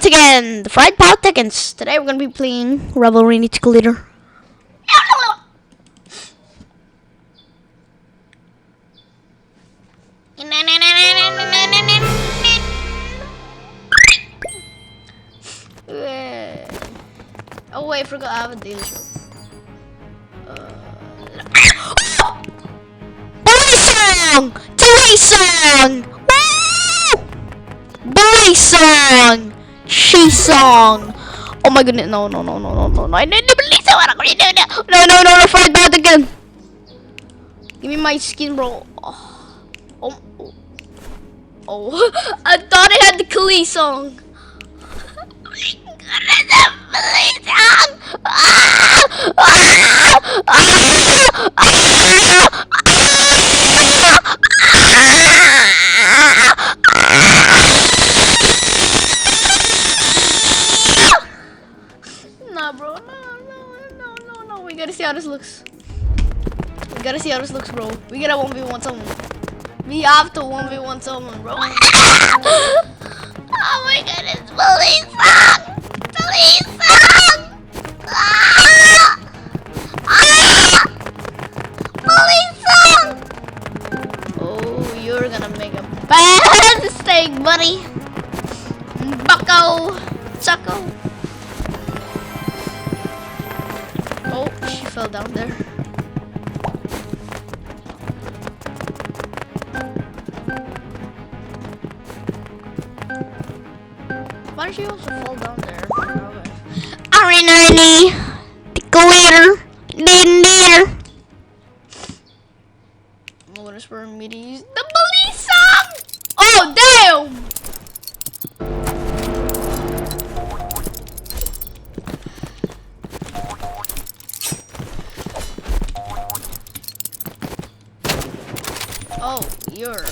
once again, the Fried Politicians. Today we're gonna be playing Revelry Glitter. Oh wait, I forgot I have a daily show. Balisong! Balisong! Balisong! She-song! Oh my goodness, no. I need to Balisong! No, fight that again! Give me my skin, bro. Oh. I thought I had the Balisong! Nah, bro. No. We gotta see how this looks. Bro. We gotta 1v1 someone. We have to 1v1 someone, bro. Oh my goodness, Balisong! Balisong! Oh, you're gonna make a bad mistake, buddy. Bucko. Chucko. Oh, she fell down there. Why did she also fall down there? Arenani, the glitter, near. I'm gonna spur me to use the Balisong. Oh damn! Oh, you're.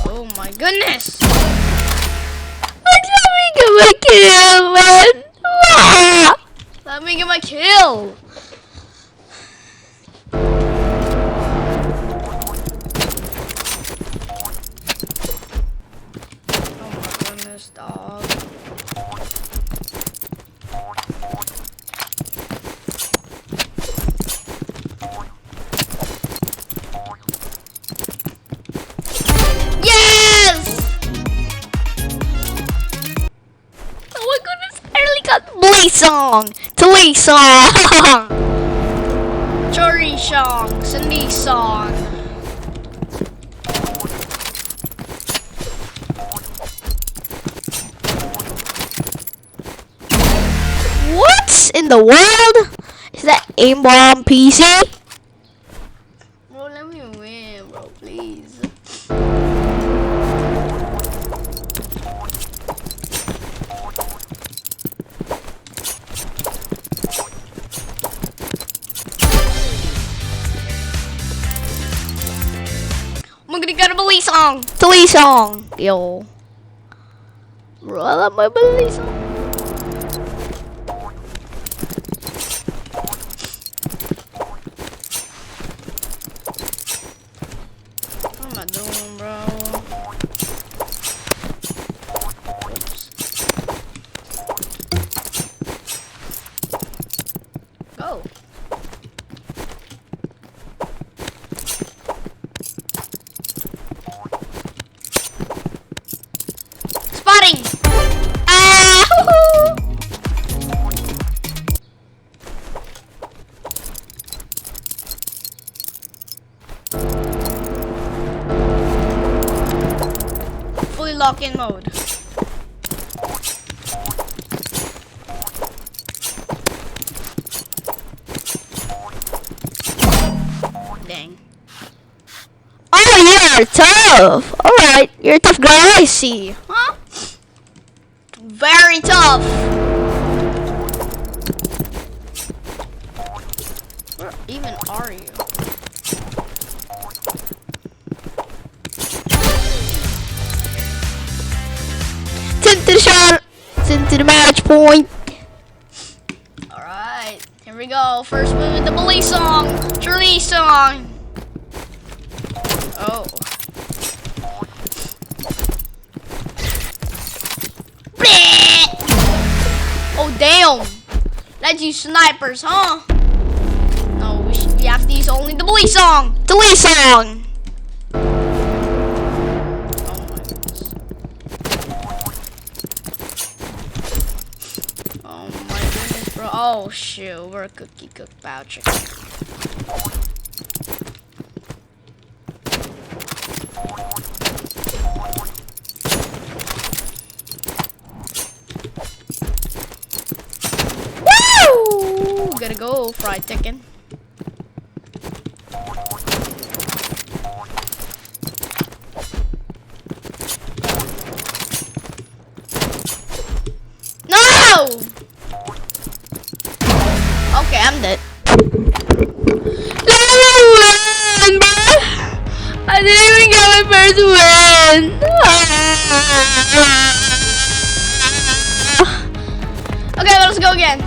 Oh my goodness! Let me get my kill, man! Ah! Let me get my kill! Oh my goodness, dog. Balisong! Chori song, Cindy song. What in the world? Is that aimbomb PC? Bro, let me win, bro, please. I'm gonna get a Balisong! Yo. Bro, I love my Balisong. What am I doing, bro? Oops. Go. Fully lock-in mode. Dang. Oh, you're tough. Alright, you're a tough guy, I see. Huh? Very tough. Where even are you? To the shot, to the match point. Alright, here we go. First move with the Balisong. Song. Oh. Damn! Let's use snipers, huh? No, we have to use only the Balisong! The Balisong! Oh my goodness, bro. Oh shoot, we're a cookie cook bow chicken. Woo! Gotta go, fried chicken. No! Okay, I'm dead. I didn't even get my first win. Okay, let's go again.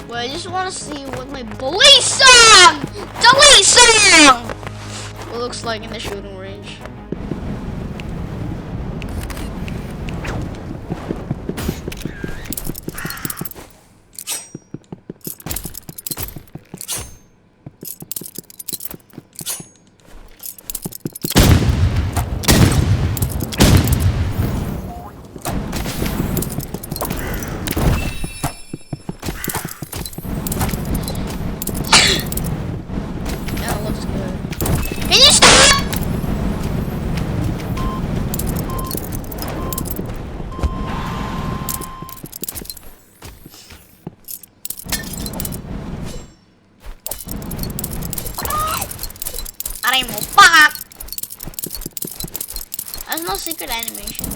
Well, I just want to see what my Balisong! Balisong! What it looks like in the shooting range. There's no secret animation.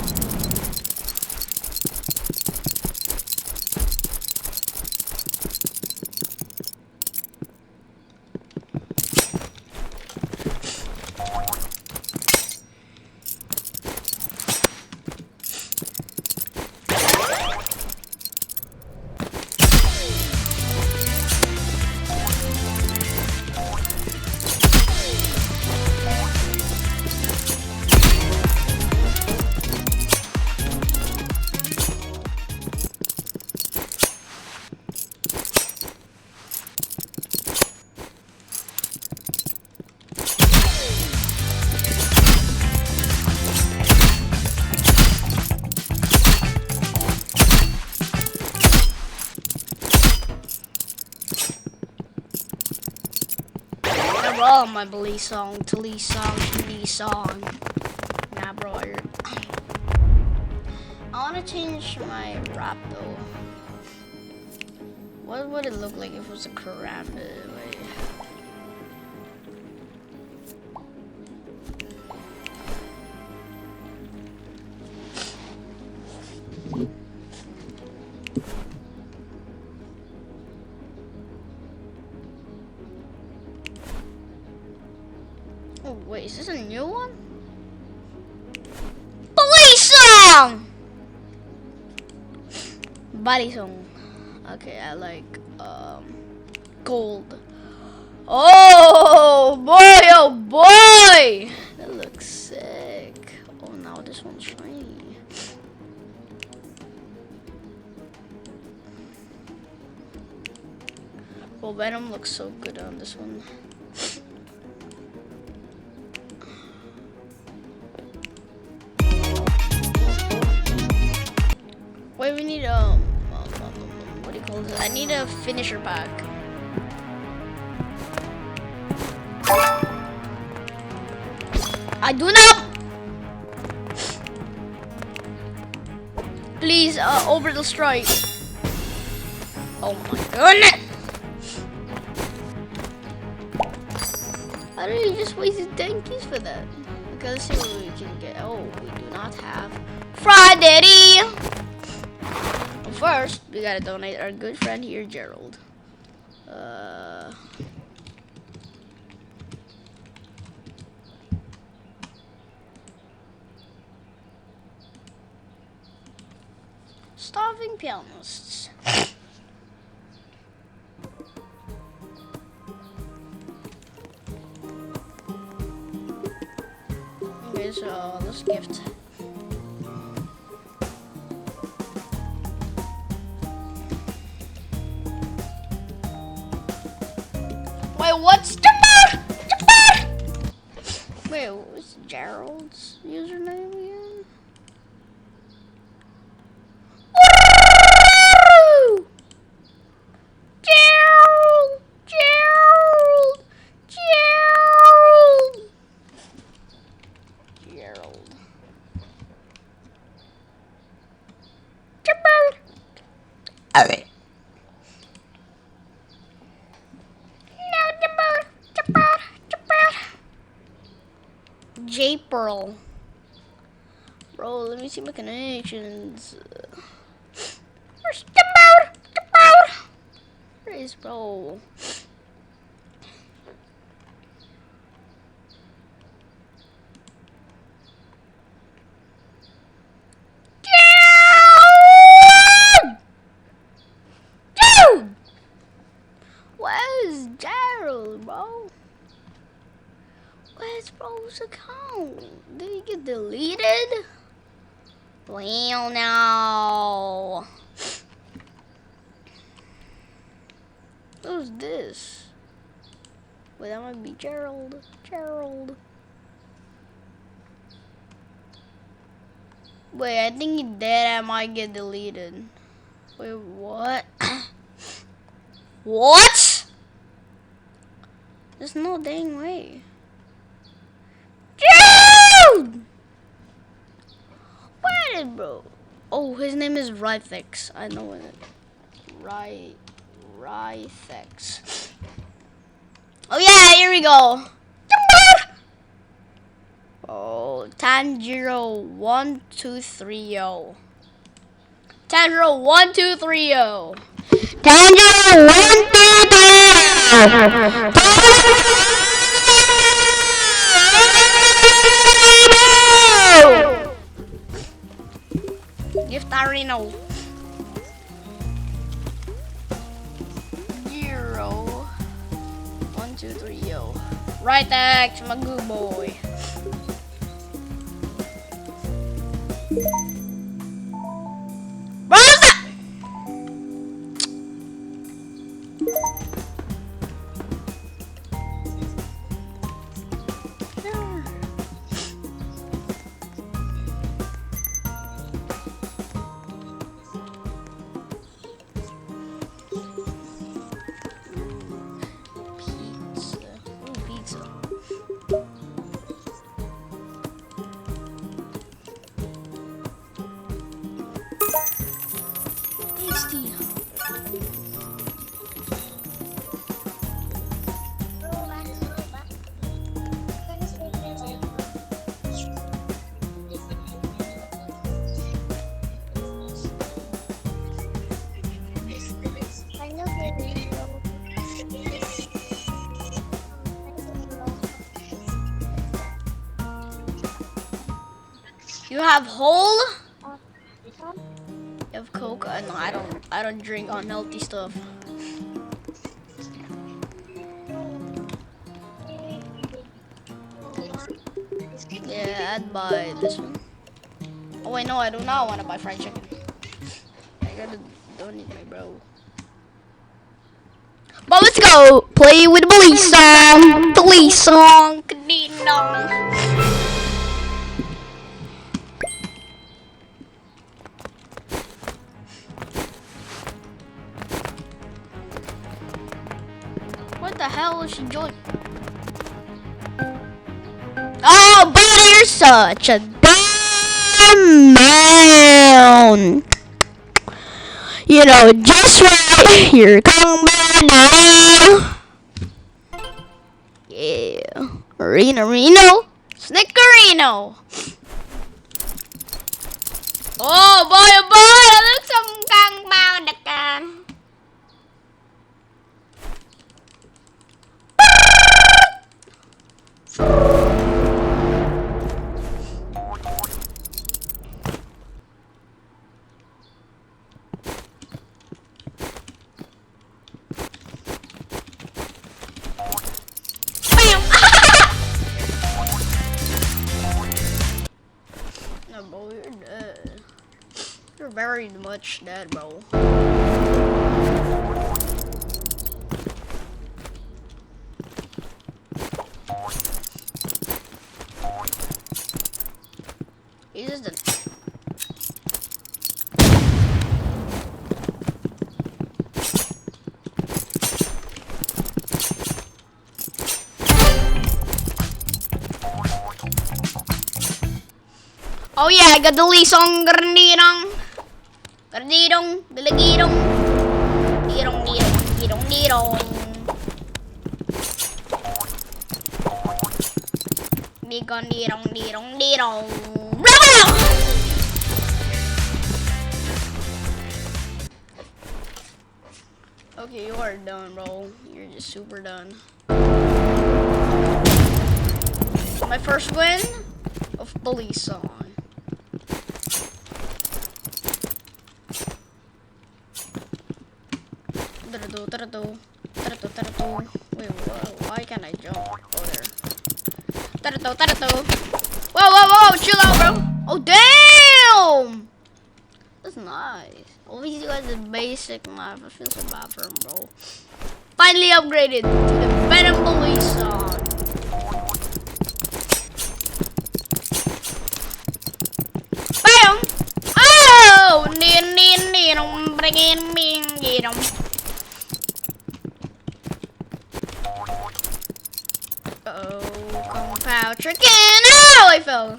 Oh, my Balisong, Talisong. Nah, bro. I want to change my rap though. What would it look like if it was a karambit? Wait. Oh, wait, is this a new one? Balisong! Balisong. Okay, I like gold. Oh boy! That looks sick. Oh, now this one's shiny. Well, Venom looks so good on this one. Wait, we need what do you call this? I need a finisher pack. I do not. Please, orbital strike. Oh my goodness! I really just wasted 10 keys for that. Okay, let's see what we can get. Oh, we do not have Friday. First, we gotta donate our good friend here, Gerald. Starving pianists. Okay, so let's gift. Wait, what's Gerald's username again? Woo! Gerald! Gerald! Gerald! Gerald. Gerald! Okay. J-Pearl. Bro, let me see my connections. Where's the boat? The boat? Where is bro? Dude! Where's Gerald, bro? Where's bro's account? Did he get deleted? Well, no. Who's this? Wait, that might be Gerald. Gerald. Wait, I think he did. I might get deleted. Wait, what? What? There's no dang way. Dude! Where did bro? Oh, his name is Rjvalslsls. I know it. Rjvalslsls. Oh yeah, here we go. Oh, Tanjiro1230. Tanjiro1230. Gift Areno. 01230. Right X, my good boy. You have whole? You have Coke? No, I don't drink unhealthy stuff. Yeah, I'd buy this one. Oh wait, no, I do not want to buy fried chicken. I gotta donate my bro. But let's go play with Balisong. Balisong. Kadino. What the hell is she doing? Oh, buddy, you're such a damn man. You know, just right. You're coming back now. Yeah. Reno. Snickerino. Oh, boy, I look some kang bao đặc can. No, bro, you're dead. You're very much dead, bro. Oh yeah, I got the Balisong. Garnirong. Garnirong. Bilagirong. Dirong, dirong, dirong, dirong. Bigon, dirong, dirong, dirong. Okay, you are done, bro. You're just super done. My first win of Balisong. Wait, why can't I jump? Oh, there. Whoa, whoa, whoa, chill out, bro. Oh, damn! That's nice. Always you guys the basic map. I feel so bad for him, bro. Finally upgraded to the better Balisong. Bam! Oh! Bring in me, get him. Uh-oh, compound chicken. Oh, I fell.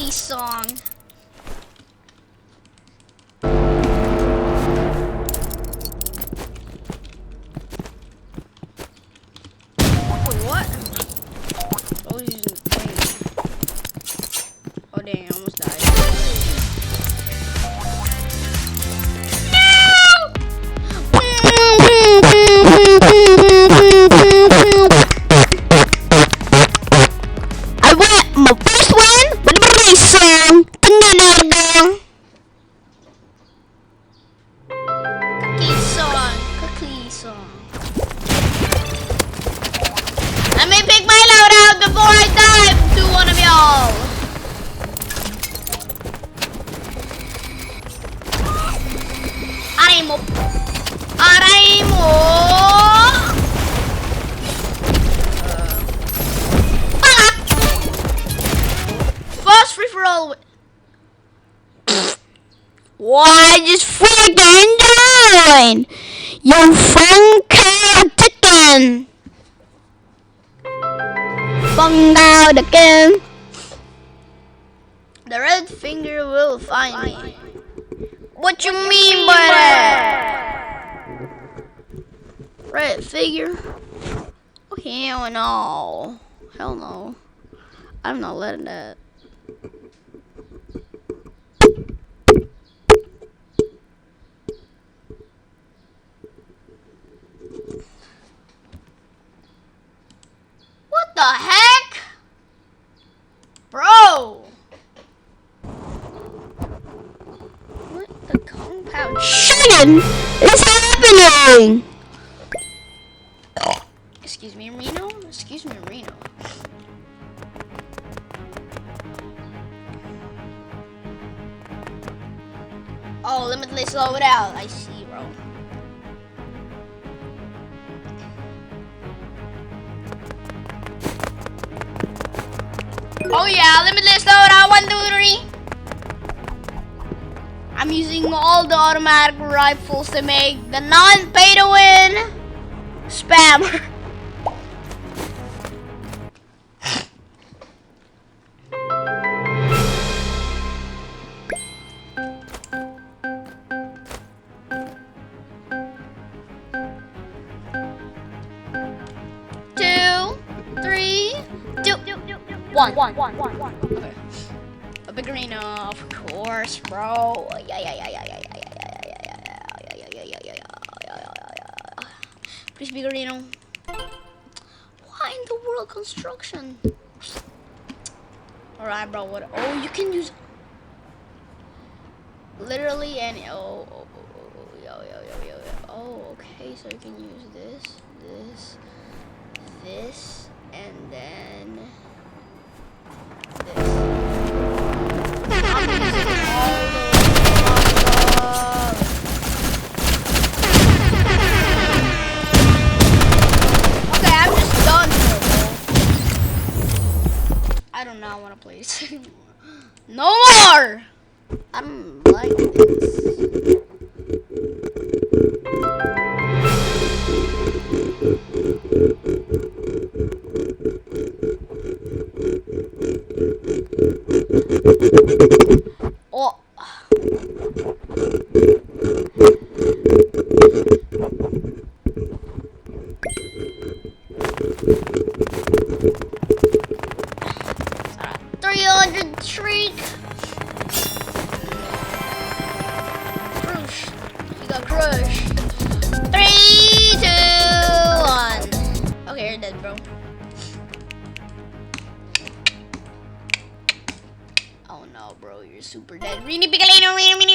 Song. What? Oh, he's using the plane. Oh dang, I almost died. I went my first win with the Balisong. Let me pick my load out before I dive to one of y'all. Arimo. First free for all. Why just freaking join? Your friend can't chicken. Bung out again. The red finger will find me. What you mean by that? Red figure? Oh, hell no. Hell no. I'm not letting that. What the heck? Bro! What the compound chicken is happening? Excuse me, Reno? Excuse me, Reno. Oh, limitless slow it out. I see, bro. Oh yeah, limitless loadout, 1, 2, 3. I'm using all the automatic rifles to make the non-pay to win spammer. One. Okay. A big arena, of course, bro. Please, big arena. Why in the world construction? Alright, bro. What? Oh, you can use literally any. Oh, okay. So you can use this, and then. Okay, I'm just done here, bro. I do not want to play this anymore. No more! I don't like this. Oh. Sorry. 300 shriek. Crush. You got crush. 3, 2, 1. Okay, you're dead, bro. Oh no, bro, you're super dead. Rini Piccolino, Rini.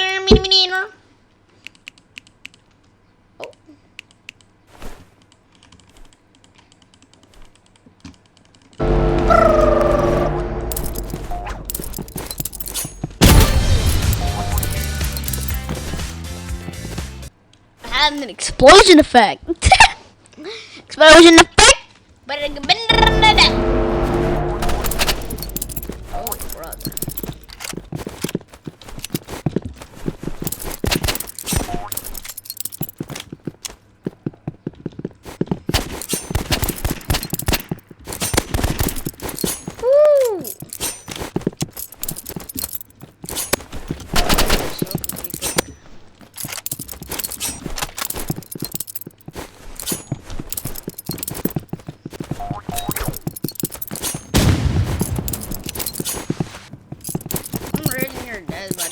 Oh. I had an explosion effect. Explosion effect. Oh, brother. Woo! I'm ready, you're dead, but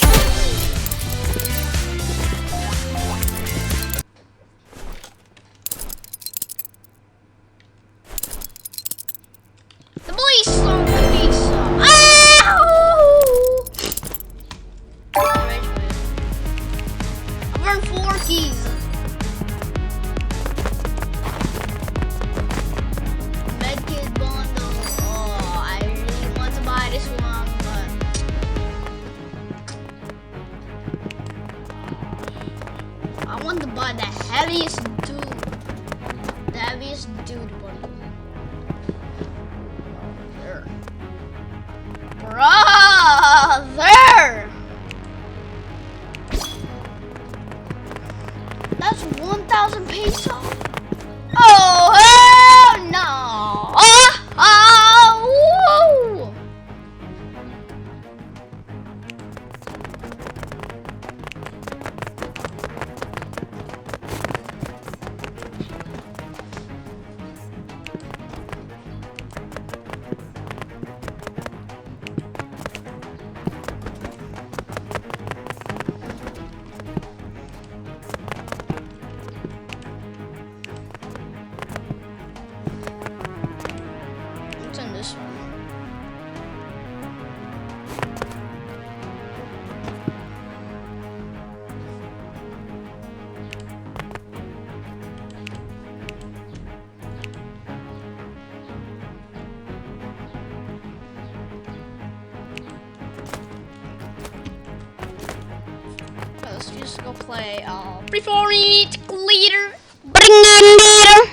the Balisong, the Balisong. Ow! I've earned 4 keys. Medkit bundle. Oh, I really want to buy this one, but I want to buy the heaviest dude. The heaviest dude bundle. There. Brother! That's 1,000 pesos. Oh, hell no! Woo! What's in this one? Let's just go play before we eat leader. Bring in leader.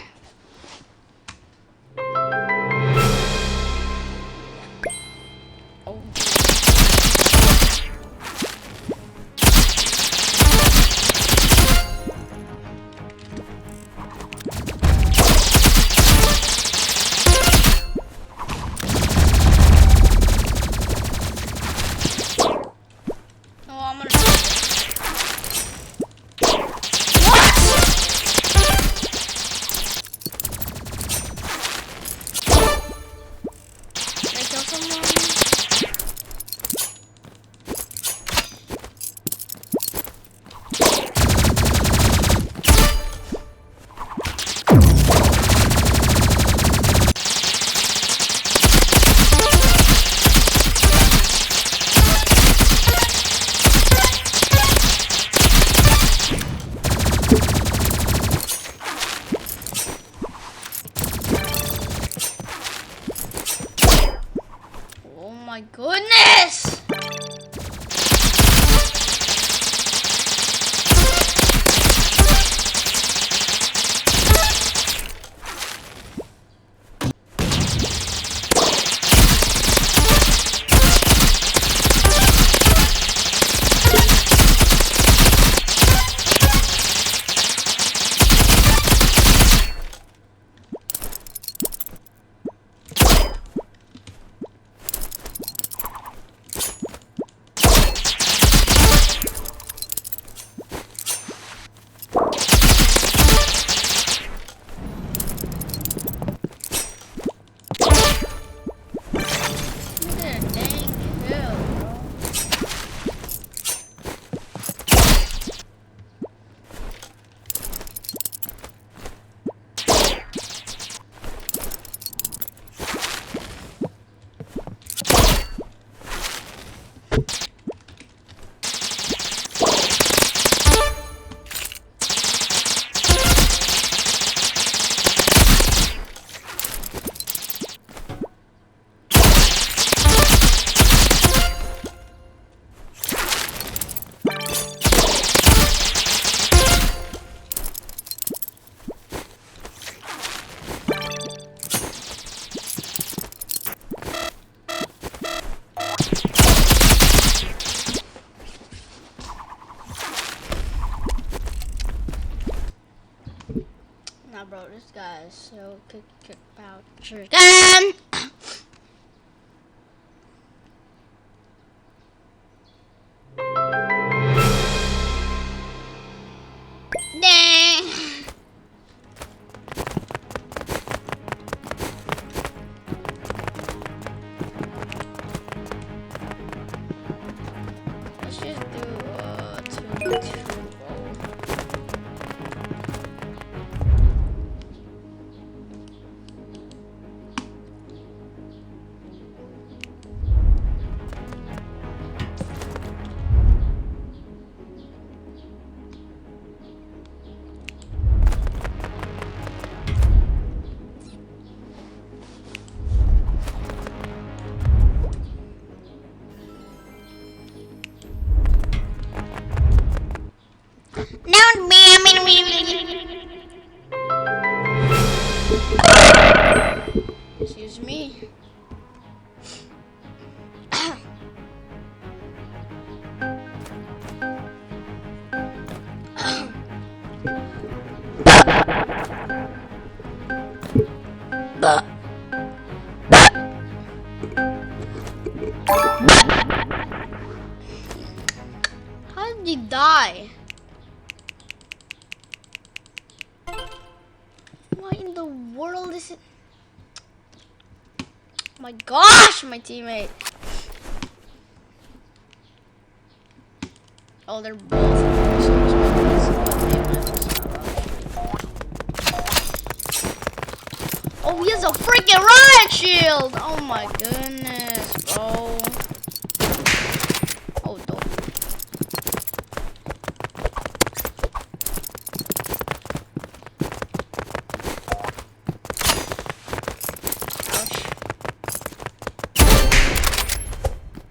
Oh. Oh, I'm gonna. Oh my goodness! this guy is so kick pouch again. Dang. Let's just do 2-2. Excuse me. How did he die? What in the world is it? Oh my gosh, my teammate. Oh, they're both. Oh, he has a freaking riot shield! Oh my goodness, bro. Oh, don't.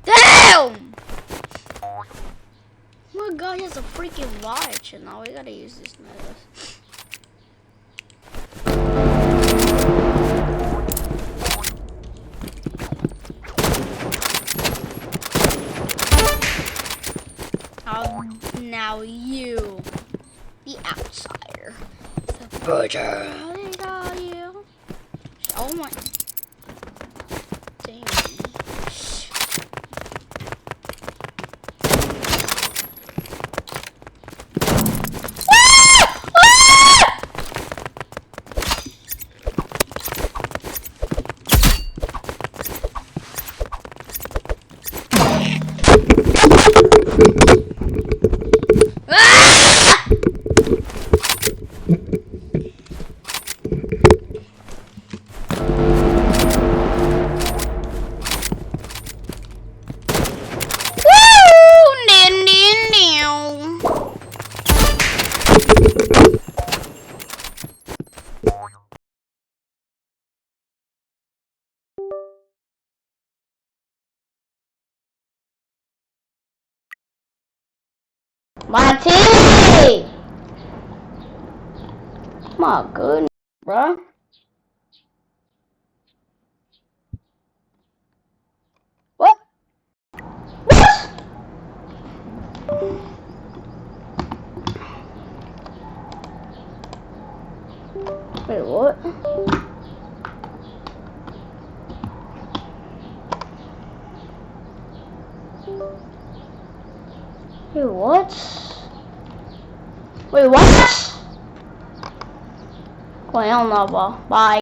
Damn! My god, he has a freaking riot shield. Now we gotta use this method. Now you, the outsider, the butcher. They got you. Oh my! Damn. My team! My goodness, bro. What? What? Wait, what? Wait, what? Wait, what? Well, hell no, bro. Bye.